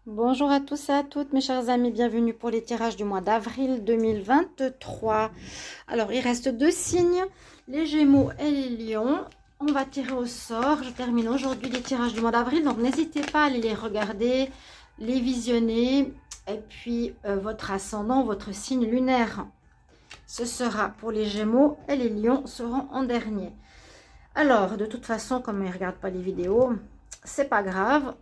Bonjour à tous et à toutes mes chers amis, bienvenue pour les tirages du mois d'avril 2023. Alors il reste deux signes, les Gémeaux et les Lions. On va tirer au sort. Je termine aujourd'hui les tirages du mois d'avril, donc n'hésitez pas à aller les regarder, les visionner. Et puis votre ascendant, votre signe lunaire, ce sera pour les Gémeaux et les Lions seront en dernier. Alors de toute façon, comme ils ne regardent pas les vidéos, c'est pas grave.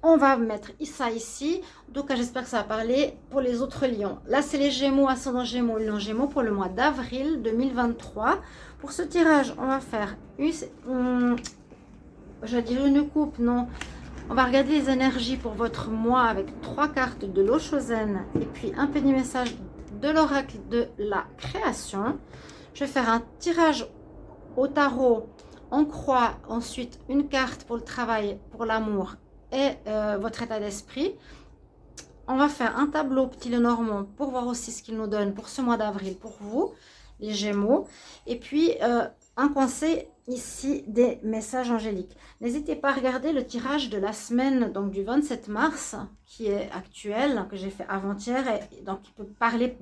On va mettre ça ici. En tout cas, j'espère que ça va parler pour les autres lions. Là, c'est les Gémeaux, ascendant Gémeaux, Lion Gémeaux pour le mois d'avril 2023. Pour ce tirage, on va faire je vais dire une coupe, non. On va regarder les énergies pour votre mois avec 3 cartes de l'Oshozen et puis un petit message de l'oracle de la création. Je vais faire un tirage au tarot en croix, ensuite une carte pour le travail, pour l'amour et votre état d'esprit. On va faire un tableau petit Lenormand pour voir aussi ce qu'il nous donne pour ce mois d'avril pour vous, les Gémeaux. Et puis un conseil ici des messages angéliques. N'hésitez pas à regarder le tirage de la semaine, donc du 27 mars, qui est actuel, que j'ai fait avant-hier, et donc il peut parler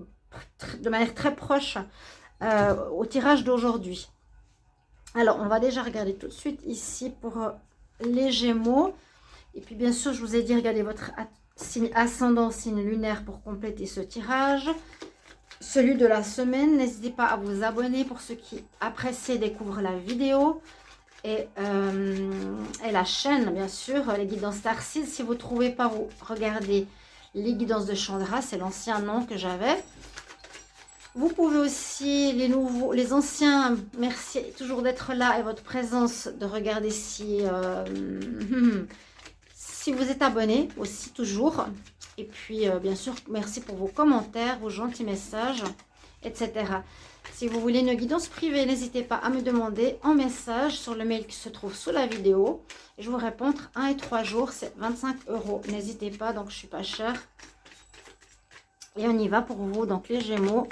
de manière très proche au tirage d'aujourd'hui. Alors, on va déjà regarder tout de suite ici pour les Gémeaux. Et puis, bien sûr, je vous ai dit, regardez votre signe ascendant, signe lunaire pour compléter ce tirage. Celui de la semaine, n'hésitez pas à vous abonner pour ceux qui apprécient et découvrent la vidéo. Et la chaîne, bien sûr, les guidances Starseed. Si vous ne trouvez pas, vous regardez les guidances de Chandra, c'est l'ancien nom que j'avais. Vous pouvez aussi, les nouveaux, les anciens, merci toujours d'être là et votre présence, de regarder si vous êtes abonné aussi toujours. Et puis, bien sûr, merci pour vos commentaires, vos gentils messages, etc. Si vous voulez une guidance privée, n'hésitez pas à me demander en message sur le mail qui se trouve sous la vidéo. Et je vous réponds entre 1 et 3 jours, c'est 25 €. N'hésitez pas, donc je suis pas chère. Et on y va pour vous, donc les Gémeaux.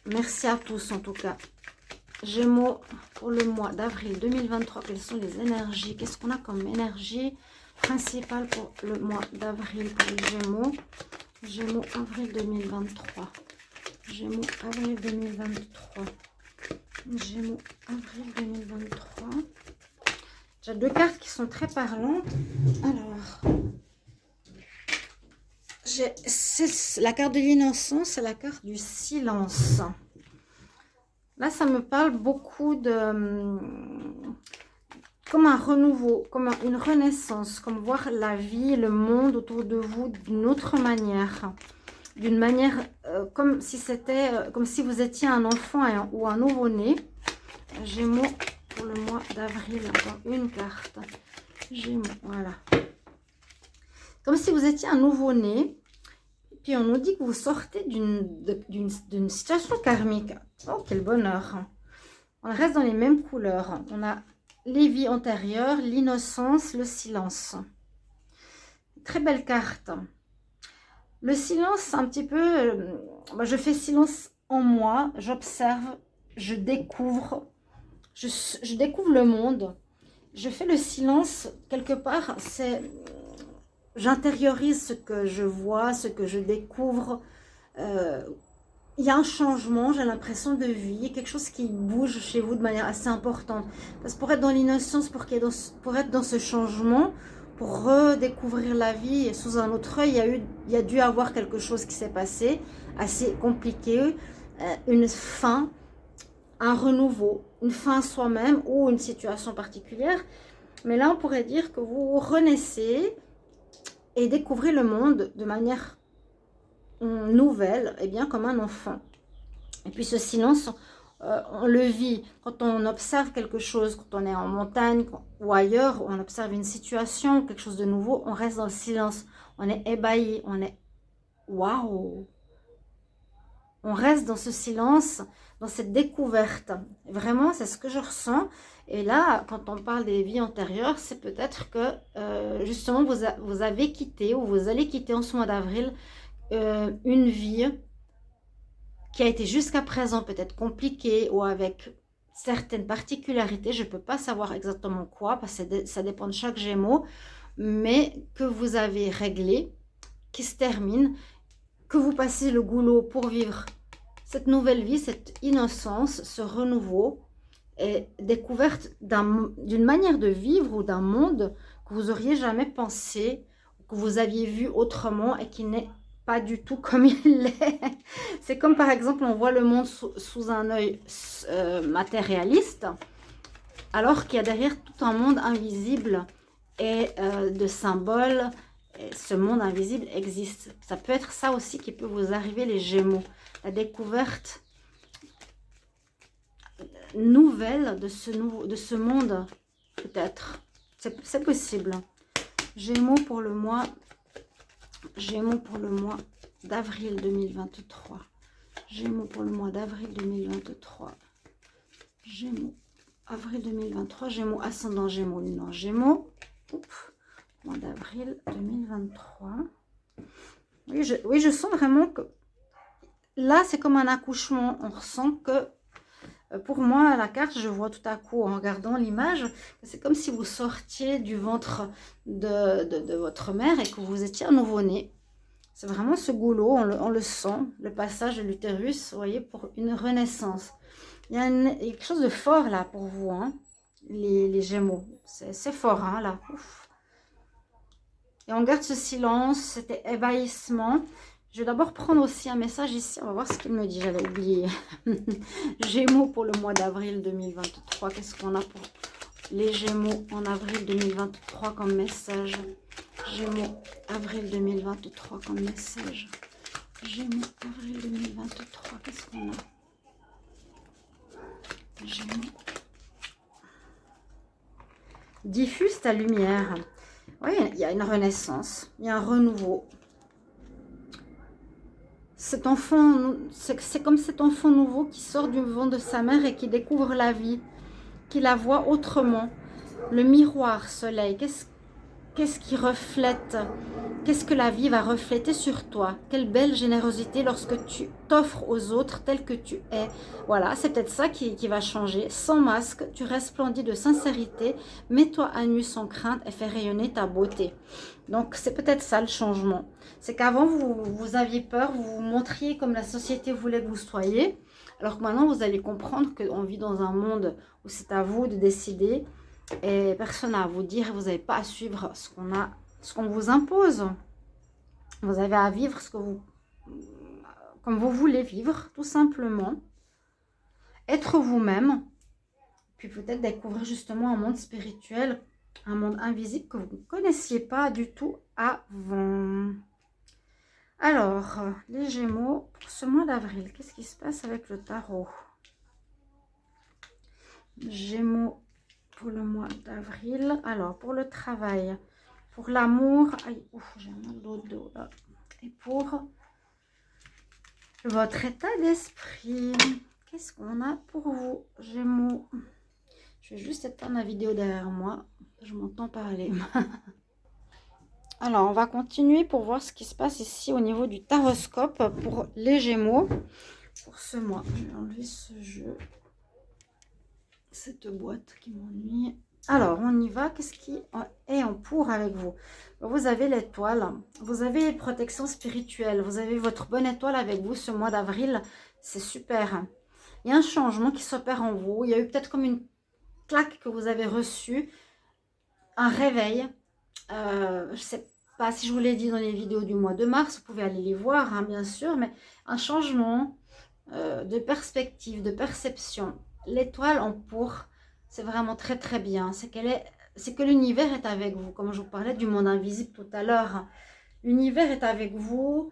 Merci à tous en tout cas. Gémeaux pour le mois d'avril 2023. Quelles sont les énergies? Qu'est-ce qu'on a comme énergie principale pour le mois d'avril pour les Gémeaux? Gémeaux avril 2023. Gémeaux avril 2023. Gémeaux avril 2023. J'ai deux cartes qui sont très parlantes. Alors, la carte de l'innocence et la carte du silence. Là, ça me parle beaucoup de comme un renouveau, comme une renaissance, comme voir la vie, le monde autour de vous d'une autre manière. D'une manière comme si c'était, comme si vous étiez un enfant ou un nouveau-né. Gémeaux pour le mois d'avril, encore une carte. Gémeaux, voilà. Comme si vous étiez un nouveau-né. Puis on nous dit que vous sortez d'une situation karmique. Oh, quel bonheur. On reste dans les mêmes couleurs. On a les vies antérieures, l'innocence, le silence. Très belle carte. Le silence, un petit peu... je fais silence en moi. J'observe, je découvre. Je découvre le monde. Je fais le silence, quelque part, c'est... J'intériorise ce que je vois, ce que je découvre. Il y a un changement, j'ai l'impression de vie, quelque chose qui bouge chez vous de manière assez importante. Parce que pour être dans l'innocence, pour être dans ce changement, pour redécouvrir la vie sous un autre œil, il y a dû avoir quelque chose qui s'est passé, assez compliqué, une fin, un renouveau, une fin à soi-même ou une situation particulière. Mais là, on pourrait dire que vous renaissez et découvrez le monde de manière nouvelle, et bien comme un enfant. Et puis ce silence, on le vit quand on observe quelque chose, quand on est en montagne ou ailleurs, on observe une situation, quelque chose de nouveau, on reste dans le silence, on est ébahi, on est waouh, on reste dans ce silence, dans cette découverte. Vraiment, c'est ce que je ressens. Et là, quand on parle des vies antérieures, c'est peut-être que justement vous avez quitté ou vous allez quitter en ce mois d'avril une vie qui a été jusqu'à présent peut-être compliquée ou avec certaines particularités. Je ne peux pas savoir exactement quoi parce que ça dépend de chaque Gémeaux. mais que vous avez réglé, qui se termine, que vous passez le goulot pour vivre cette nouvelle vie, cette innocence, ce renouveau et découverte d'une manière de vivre ou d'un monde que vous auriez jamais pensé, que vous aviez vu autrement et qui n'est pas du tout comme il est. C'est comme par exemple on voit le monde sous un œil matérialiste, alors qu'il y a derrière tout un monde invisible et de symboles. Et ce monde invisible existe. Ça peut être ça aussi qui peut vous arriver, les Gémeaux. La découverte nouvelle de ce monde, peut-être. C'est possible. Gémeaux pour le mois d'avril 2023. Gémeaux pour le mois d'avril 2023. Gémeaux, avril 2023. Gémeaux, ascendant Gémeaux, lune en Gémeaux. Mois d'avril 2023. Oui, je sens vraiment que là, c'est comme un accouchement. On ressent que, pour moi, à la carte, je vois tout à coup, en regardant l'image, c'est comme si vous sortiez du ventre de votre mère et que vous étiez un nouveau-né. C'est vraiment ce goulot, on le sent, le passage de l'utérus, vous voyez, pour une renaissance. Il y a quelque chose de fort là pour vous, hein, les Gémeaux. C'est fort, hein, là. Ouf. Et on garde ce silence, cet ébahissement. Je vais d'abord prendre aussi un message ici. On va voir ce qu'il me dit. J'avais oublié. Gémeaux pour le mois d'avril 2023. Qu'est-ce qu'on a pour les Gémeaux en avril 2023 comme message? Gémeaux, avril 2023 comme message. Gémeaux, avril 2023. Qu'est-ce qu'on a? Gémeaux. Diffuse ta lumière. Oui, il y a une renaissance. Il y a un renouveau. Cet enfant, c'est comme cet enfant nouveau qui sort du ventre de sa mère et qui découvre la vie, qui la voit autrement. Le miroir soleil, qu'est-ce qui reflète? Qu'est-ce que la vie va refléter sur toi? Quelle belle générosité lorsque tu t'offres aux autres tel que tu es. Voilà, c'est peut-être ça qui va changer. Sans masque, tu resplendis de sincérité. Mets-toi à nu sans crainte et fais rayonner ta beauté. Donc, c'est peut-être ça le changement. C'est qu'avant, vous aviez peur, vous vous montriez comme la société voulait que vous soyez. Alors que maintenant, vous allez comprendre qu'on vit dans un monde où c'est à vous de décider. Et personne n'a à vous dire, vous n'avez pas à suivre ce qu'on vous impose. Vous avez à vivre comme vous voulez vivre, tout simplement. Être vous-même. Puis peut-être découvrir justement un monde spirituel, un monde invisible que vous ne connaissiez pas du tout avant. Alors, les Gémeaux, pour ce mois d'avril, qu'est-ce qui se passe avec le tarot? Gémeaux pour le mois d'avril. Alors, pour le travail, pour l'amour, aïe, ouf, j'ai mal au dos là. Et pour votre état d'esprit, qu'est-ce qu'on a pour vous, Gémeaux? Je vais juste éteindre la vidéo derrière moi. Je m'entends parler. Alors, on va continuer pour voir ce qui se passe ici au niveau du taroscope pour les Gémeaux. Pour ce mois, je vais enlever ce jeu. Cette boîte qui m'ennuie. Alors, on y va. Qu'est-ce qui est en pour avec vous? Vous avez l'étoile. Vous avez protection spirituelle. Vous avez votre bonne étoile avec vous ce mois d'avril. C'est super. Il y a un changement qui s'opère en vous. Il y a eu peut-être comme une claque que vous avez reçue. Un réveil. Je ne sais pas si je vous l'ai dit dans les vidéos du mois de mars. Vous pouvez aller les voir, hein, bien sûr. Mais un changement de perspective, de perception. L'étoile en pour, c'est vraiment très très bien. C'est que l'univers est avec vous. Comme je vous parlais du monde invisible tout à l'heure. L'univers est avec vous.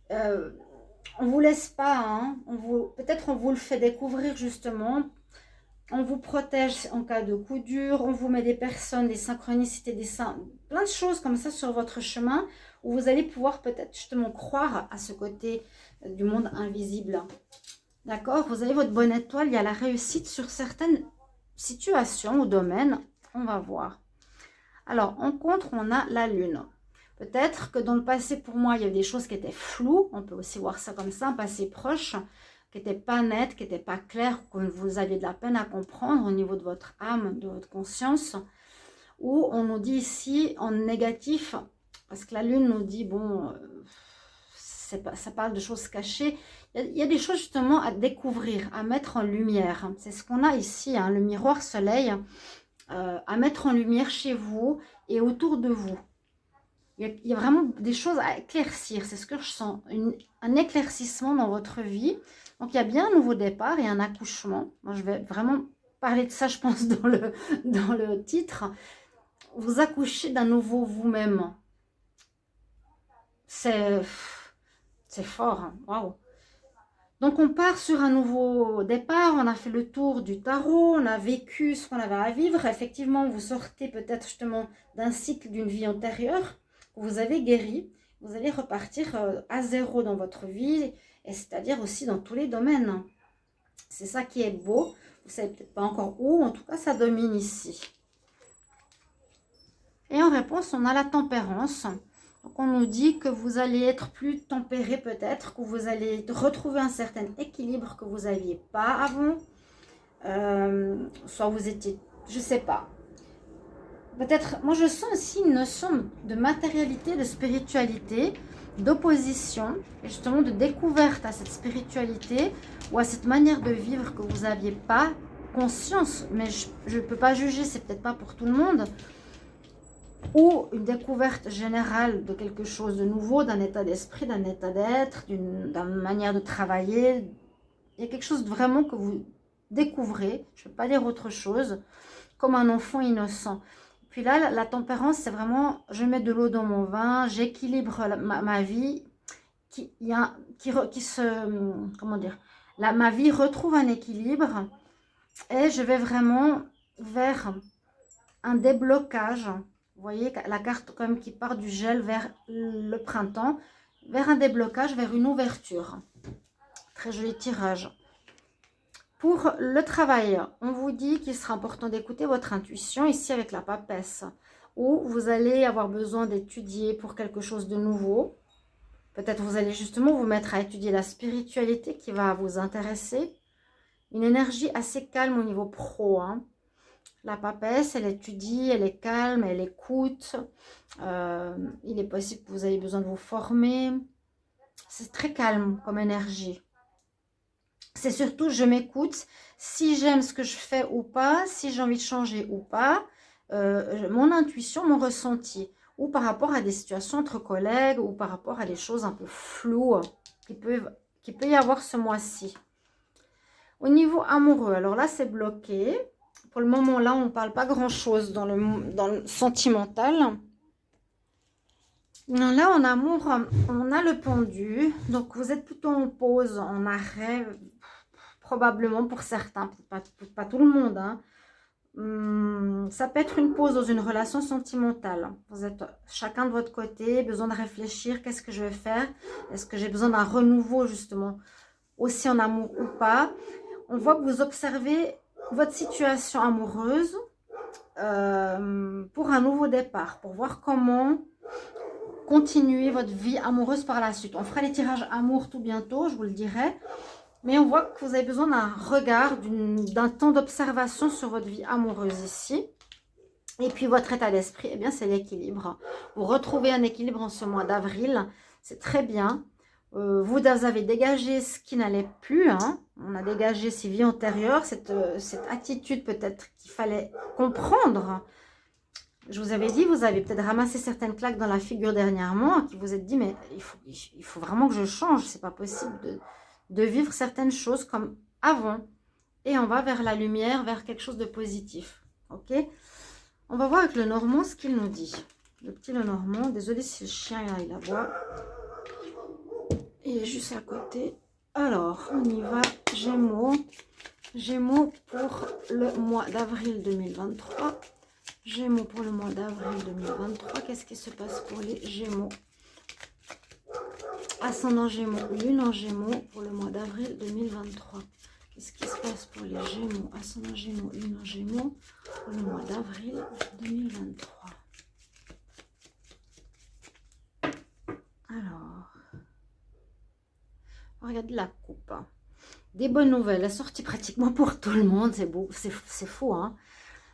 On ne vous laisse pas. Hein, peut-être on vous le fait découvrir justement. On vous protège en cas de coup dur. On vous met des personnes, des synchronicités, plein de choses comme ça sur votre chemin. Où vous allez pouvoir peut-être justement croire à ce côté du monde invisible. D'accord, vous avez votre bonne étoile, il y a la réussite sur certaines situations ou domaines, on va voir. Alors, en contre, on a la lune. Peut-être que dans le passé, pour moi, il y a des choses qui étaient floues, on peut aussi voir ça comme ça, un passé proche, qui n'était pas net, qui n'était pas clair, que vous aviez de la peine à comprendre au niveau de votre âme, de votre conscience. Ou on nous dit ici en négatif, parce que la lune nous dit, bon, ça parle de choses cachées. Il y a des choses justement à découvrir, à mettre en lumière. C'est ce qu'on a ici, hein, le miroir soleil, à mettre en lumière chez vous et autour de vous. Il y a vraiment des choses à éclaircir, c'est ce que je sens, un éclaircissement dans votre vie. Donc il y a bien un nouveau départ et un accouchement. Moi je vais vraiment parler de ça, je pense, dans le titre. Vous accouchez d'un nouveau vous-même. C'est fort, hein. Waouh. Donc on part sur un nouveau départ, on a fait le tour du tarot, on a vécu ce qu'on avait à vivre. Effectivement, vous sortez peut-être justement d'un cycle d'une vie antérieure, vous avez guéri, vous allez repartir à zéro dans votre vie, et c'est-à-dire aussi dans tous les domaines. C'est ça qui est beau, vous ne savez peut-être pas encore où, en tout cas ça domine ici. Et en réponse, on a la tempérance. Donc on nous dit que vous allez être plus tempéré peut-être, que vous allez retrouver un certain équilibre que vous n'aviez pas avant. Soit vous étiez, je ne sais pas. Peut-être, moi je sens aussi une notion de matérialité, de spiritualité, d'opposition, et justement de découverte à cette spiritualité ou à cette manière de vivre que vous n'aviez pas conscience. Mais je ne peux pas juger, c'est peut-être pas pour tout le monde. Ou une découverte générale de quelque chose de nouveau, d'un état d'esprit, d'un état d'être, d'une manière de travailler. Il y a quelque chose vraiment que vous découvrez, je ne peux pas dire autre chose, comme un enfant innocent. Puis là, la tempérance, c'est vraiment, je mets de l'eau dans mon vin, j'équilibre ma vie, ma vie retrouve un équilibre et je vais vraiment vers un déblocage. Vous voyez la carte quand même qui part du gel vers le printemps, vers un déblocage, vers une ouverture. Très joli tirage. Pour le travail, on vous dit qu'il sera important d'écouter votre intuition, ici avec la papesse, où vous allez avoir besoin d'étudier pour quelque chose de nouveau. Peut-être vous allez justement vous mettre à étudier la spiritualité qui va vous intéresser. Une énergie assez calme au niveau pro, hein. La papesse, elle étudie, elle est calme, elle écoute. Il est possible que vous ayez besoin de vous former. C'est très calme comme énergie. C'est surtout, je m'écoute, si j'aime ce que je fais ou pas, si j'ai envie de changer ou pas, mon intuition, mon ressenti. Ou par rapport à des situations entre collègues, ou par rapport à des choses un peu floues qui peut y avoir ce mois-ci. Au niveau amoureux, alors là, c'est bloqué. Pour le moment, là, on ne parle pas grand-chose dans le sentimental. Là, en amour, on a le pendu. Donc, vous êtes plutôt en pause, en arrêt, probablement pour certains, pas tout le monde, hein. Ça peut être une pause dans une relation sentimentale. Vous êtes chacun de votre côté, besoin de réfléchir, qu'est-ce que je vais faire? Est-ce que j'ai besoin d'un renouveau, justement, aussi en amour ou pas? On voit que vous observez votre situation amoureuse pour un nouveau départ, pour voir comment continuer votre vie amoureuse par la suite. On fera les tirages amour tout bientôt, je vous le dirai. Mais on voit que vous avez besoin d'un regard, d'un temps d'observation sur votre vie amoureuse ici. Et puis votre état d'esprit, eh bien c'est l'équilibre. Vous retrouvez un équilibre en ce mois d'avril, c'est très bien. Vous avez dégagé ce qui n'allait plus, hein. On a dégagé ces vies antérieures, cette attitude peut-être qu'il fallait comprendre. Je vous avais dit, vous avez peut-être ramassé certaines claques dans la figure dernièrement, qui vous êtes dit, mais il faut vraiment que je change, c'est pas possible de vivre certaines choses comme avant. Et on va vers la lumière, vers quelque chose de positif. Ok? On va voir avec le Normand ce qu'il nous dit. Le petit Lenormand, désolé si le chien là, il aboie. Il est juste à côté. Alors, on y va. Gémeaux. Gémeaux pour le mois d'avril 2023. Gémeaux pour le mois d'avril 2023. Qu'est-ce qui se passe pour les Gémeaux? Ascendant Gémeaux, Lune en Gémeaux pour le mois d'avril 2023. Qu'est-ce qui se passe pour les Gémeaux? Ascendant Gémeaux, Lune en Gémeaux pour le mois d'avril 2023. Alors, regarde la coupe. Des bonnes nouvelles, la sortie pratiquement pour tout le monde, c'est beau, c'est fou, hein.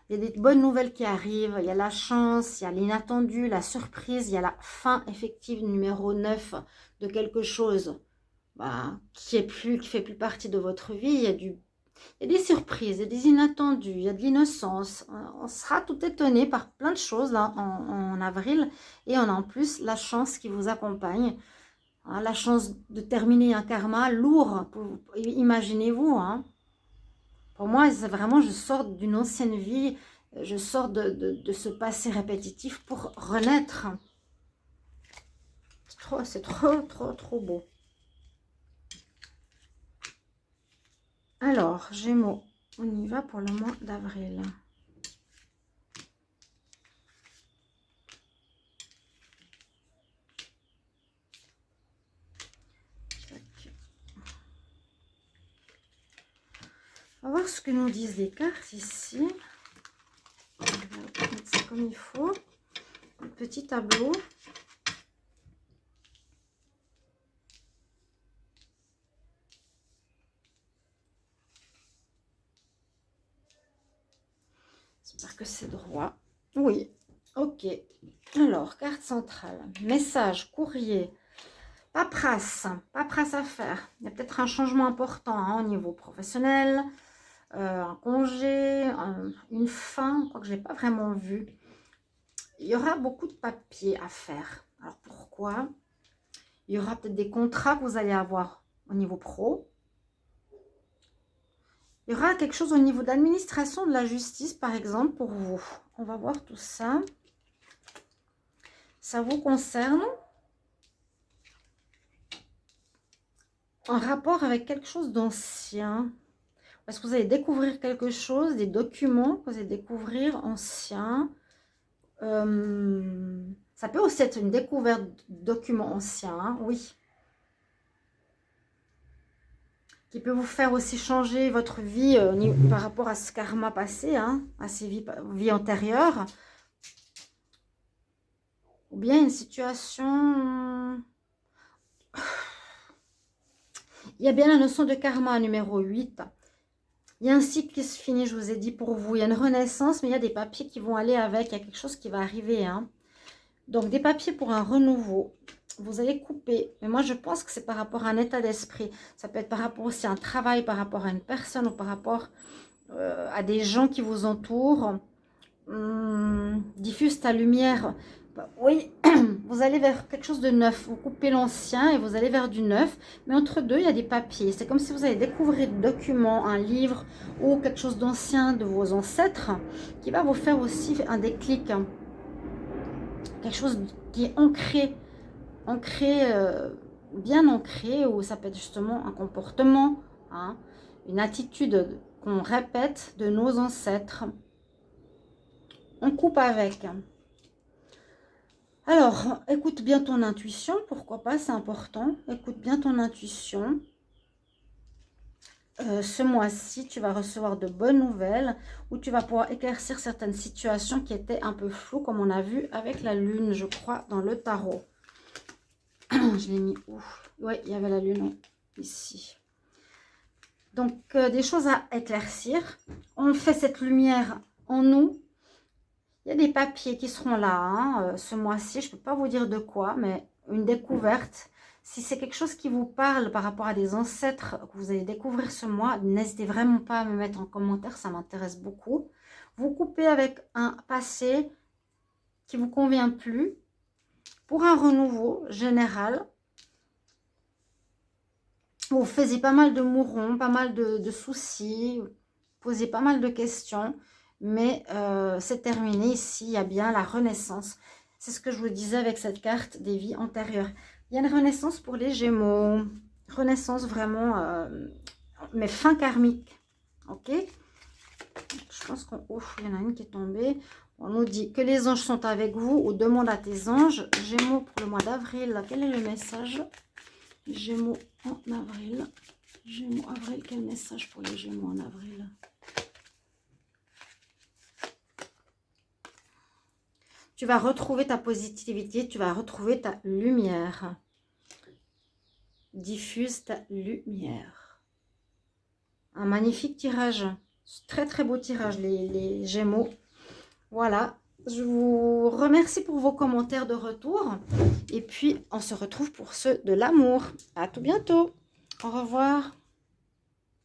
Il y a des bonnes nouvelles qui arrivent, il y a la chance, il y a l'inattendu, la surprise, il y a la fin effective numéro 9 de quelque chose qui fait plus partie de votre vie. Il y a des surprises, il y a des inattendus, il y a de l'innocence. On sera tout étonné par plein de choses là, en avril. Et on a en plus la chance qui vous accompagne. Hein, la chance de terminer un karma lourd. Imaginez-vous. Hein. Pour moi, c'est vraiment, je sors d'une ancienne vie. Je sors de ce passé répétitif pour renaître. C'est trop beau. Alors, Gémeaux, on y va pour le mois d'avril. On va voir ce que nous disent les cartes ici. On va mettre ça comme il faut. Un petit tableau. J'espère que c'est droit. Oui, ok. Alors, carte centrale. Message, courrier, paperasse à faire. Il y a peut-être un changement important hein, au niveau professionnel, un congé, une fin, quoi que je n'ai pas vraiment vu. Il y aura beaucoup de papiers à faire. Alors, pourquoi? Il y aura peut-être des contrats que vous allez avoir au niveau pro. Il y aura quelque chose au niveau d'administration de la justice, par exemple, pour vous. On va voir tout ça. Ça vous concerne en rapport avec quelque chose d'ancien. Est-ce que vous allez découvrir quelque chose, des documents que vous allez découvrir anciens. Ça peut aussi être une découverte de documents anciens, hein, oui. Qui peut vous faire aussi changer votre vie par rapport à ce karma passé, hein, à ces vies antérieures. Ou bien une situation... Il y a bien la notion de karma numéro 8. Il y a un cycle qui se finit, je vous ai dit, pour vous. Il y a une renaissance, mais il y a des papiers qui vont aller avec. Il y a quelque chose qui va arriver. Hein. Donc, des papiers pour un renouveau. Vous allez couper. Mais moi, je pense que c'est par rapport à un état d'esprit. Ça peut être par rapport aussi à un travail, par rapport à une personne ou par rapport à des gens qui vous entourent. Diffuse ta lumière. Oui, vous allez vers quelque chose de neuf. Vous coupez l'ancien et vous allez vers du neuf. Mais entre deux, il y a des papiers. C'est comme si vous allez découvrir des documents, un livre ou quelque chose d'ancien de vos ancêtres qui va vous faire aussi un déclic. Quelque chose qui est ancré, bien ancré, ou ça peut être justement un comportement, hein, une attitude qu'on répète de nos ancêtres. On coupe avec. Alors, écoute bien ton intuition, pourquoi pas, c'est important. Écoute bien ton intuition. Ce mois-ci, tu vas recevoir de bonnes nouvelles où tu vas pouvoir éclaircir certaines situations qui étaient un peu floues, comme on a vu avec la lune, je crois, dans le tarot. Je l'ai mis où? Oui, il y avait la lune ici. Donc, des choses à éclaircir. On fait cette lumière en nous. Il y a des papiers qui seront là hein, ce mois-ci. Je ne peux pas vous dire de quoi, mais une découverte. Si c'est quelque chose qui vous parle par rapport à des ancêtres que vous allez découvrir ce mois, n'hésitez vraiment pas à me mettre en commentaire, ça m'intéresse beaucoup. Vous coupez avec un passé qui ne vous convient plus pour un renouveau général. Vous faisiez pas mal de mourons, pas mal de soucis, posez pas mal de questions. Mais c'est terminé ici, il y a bien la renaissance. C'est ce que je vous disais avec cette carte des vies antérieures. Il y a une renaissance pour les Gémeaux. Renaissance vraiment, mais fin karmique. Ok? Je pense qu'on... Ouf, il y en a une qui est tombée. On nous dit que les anges sont avec vous ou demande à tes anges. Gémeaux pour le mois d'avril. Quel est le message? Gémeaux en avril. Gémeaux avril, quel message pour les Gémeaux en avril? Tu vas retrouver ta positivité, tu vas retrouver ta lumière. Diffuse ta lumière. Un magnifique tirage. Très très beau tirage les Gémeaux. Voilà, je vous remercie pour vos commentaires de retour. Et puis, on se retrouve pour ceux de l'amour. À tout bientôt. Au revoir.